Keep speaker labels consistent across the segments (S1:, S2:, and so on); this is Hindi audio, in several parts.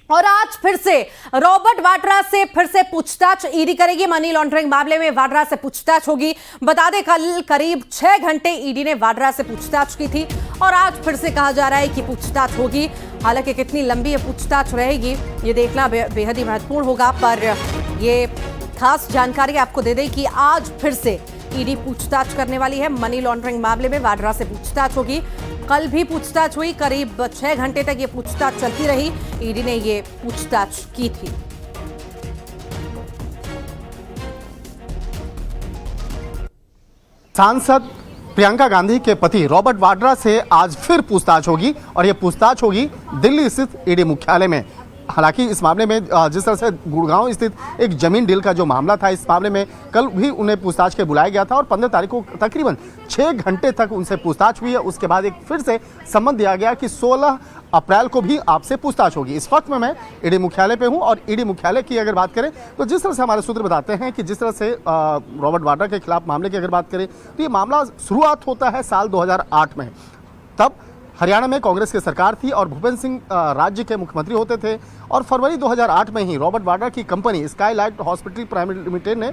S1: और आज फिर से रॉबर्ट वाड्रा से फिर से पूछताछ ईडी करेगी। मनी लॉन्ड्रिंग मामले में वाड्रा से पूछताछ होगी। बता दें कल करीब 6 घंटे ईडी ने वाड्रा से पूछताछ की थी और आज फिर से कहा जा रहा है कि पूछताछ होगी। हालांकि कितनी लंबी ये पूछताछ रहेगी ये देखना बेहद ही महत्वपूर्ण होगा, पर ये खास जानकारी आपको दे दें कि आज फिर से ईडी पूछताछ करने वाली है। मनी लॉन्ड्रिंग मामले में वाड्रा से पूछताछ होगी। कल भी पूछताछ हुई, करीब 6 घंटे तक ये पूछताछ चलती रही। ईडी ने ये पूछताछ की थी।
S2: सांसद प्रियंका गांधी के पति रॉबर्ट वाड्रा से आज फिर पूछताछ होगी और यह पूछताछ होगी दिल्ली स्थित ईडी मुख्यालय में। हालांकि इस मामले में जिस तरह से गुड़गांव स्थित एक जमीन डील का जो मामला था, इस मामले में कल भी उन्हें पूछताछ के बुलाया गया था और 15 तारीख को तकरीबन 6 घंटे तक उनसे पूछताछ हुई है। उसके बाद एक फिर से सम्मन दिया गया कि 16 अप्रैल को भी आपसे पूछताछ होगी। इस वक्त में मैं ईडी मुख्यालय पे हूं और ईडी मुख्यालय की अगर बात करें तो जिस तरह से हमारे सूत्र बताते हैं कि जिस तरह से रॉबर्ट वाड्रा के खिलाफ मामले की अगर बात करें तो ये मामला शुरुआत होता है साल 2008 में। तब हरियाणा में कांग्रेस की सरकार थी और भूपेंद्र सिंह राज्य के मुख्यमंत्री होते थे और फरवरी 2008 में ही रॉबर्ट वाड्रा की company Skylight hospital private limited ने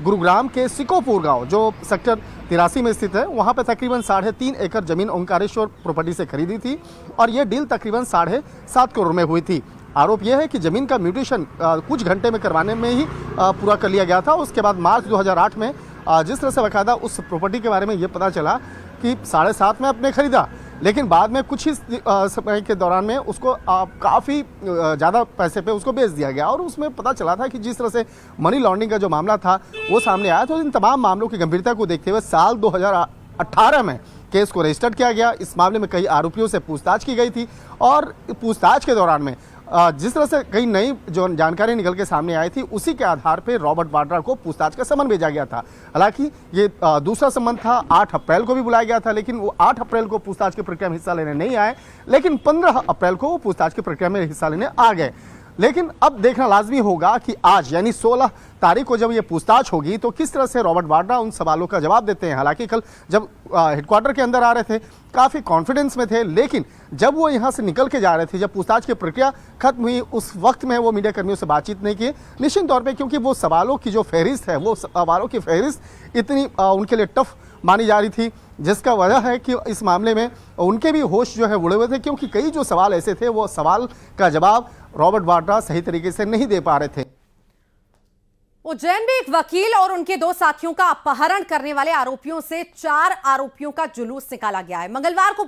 S2: गुरुग्राम के सिकोपुर गांव जो सेक्टर 83 में स्थित है वहां पर तकरीबन 3.5 एकड़ जमीन ओंकारेश्वर प्रॉपर्टी से खरीदी थी और यह डील तकरीबन 7.5 करोड़ में हुई थी। आरोप यह है कि जमीन का म्यूटेशन कुछ घंटे में करवाने में ही पूरा कर लिया गया था। उसके बाद मार्च 2008 में जिस तरह से बाकायदा उस प्रॉपर्टी के बारे में ये पता चला कि 7.5 में आपने खरीदा, लेकिन बाद में कुछ ही समय के दौरान में उसको काफ़ी ज़्यादा पैसे पे उसको बेच दिया गया और उसमें पता चला था कि जिस तरह से मनी लॉन्ड्रिंग का जो मामला था वो सामने आया। तो इन तमाम मामलों की गंभीरता को देखते हुए साल 2018 में केस को रजिस्टर्ड किया गया। इस मामले में कई आरोपियों से पूछताछ की गई थी और पूछताछ के दौरान में जिस तरह से कई नई जो जानकारी निकल के सामने आई थी उसी के आधार पर रॉबर्ट वाड्रा को पूछताछ का समन भेजा गया था। हालांकि ये दूसरा समन था, 8 अप्रैल को भी बुलाया गया था, लेकिन वो 8 अप्रैल को पूछताछ की प्रक्रिया में हिस्सा लेने नहीं आए, लेकिन 15 अप्रैल को वो पूछताछ की प्रक्रिया में हिस्सा लेने आ गए। लेकिन अब देखना लाजमी होगा कि आज यानी 16 तारीख को जब ये पूछताछ होगी तो किस तरह से रॉबर्ट वाड्रा उन सवालों का जवाब देते हैं। हालांकि कल जब हेडक्वार्टर के अंदर आ रहे थे काफ़ी कॉन्फिडेंस में थे, लेकिन जब वो यहाँ से निकल के जा रहे थे, जब पूछताछ की प्रक्रिया खत्म हुई, उस वक्त में वो मीडिया कर्मियों से बातचीत नहीं की निश्चित तौर पर, क्योंकि वो सवालों की जो फहरिस्त है वो सवालों की फहरिस्त इतनी उनके लिए टफ मानी जा रही थी, जिसका वजह है कि इस मामले में उनके भी होश जो है उड़े हुए थे, क्योंकि कई जो सवाल ऐसे थे वो सवाल का जवाब रॉबर्ट वाड्रा सही तरीके से नहीं दे पा रहे थे।
S1: उज्जैन में एक वकील और उनके 2 साथियों का अपहरण करने वाले आरोपियों से 4 आरोपियों का जुलूस निकाला गया है। मंगलवार को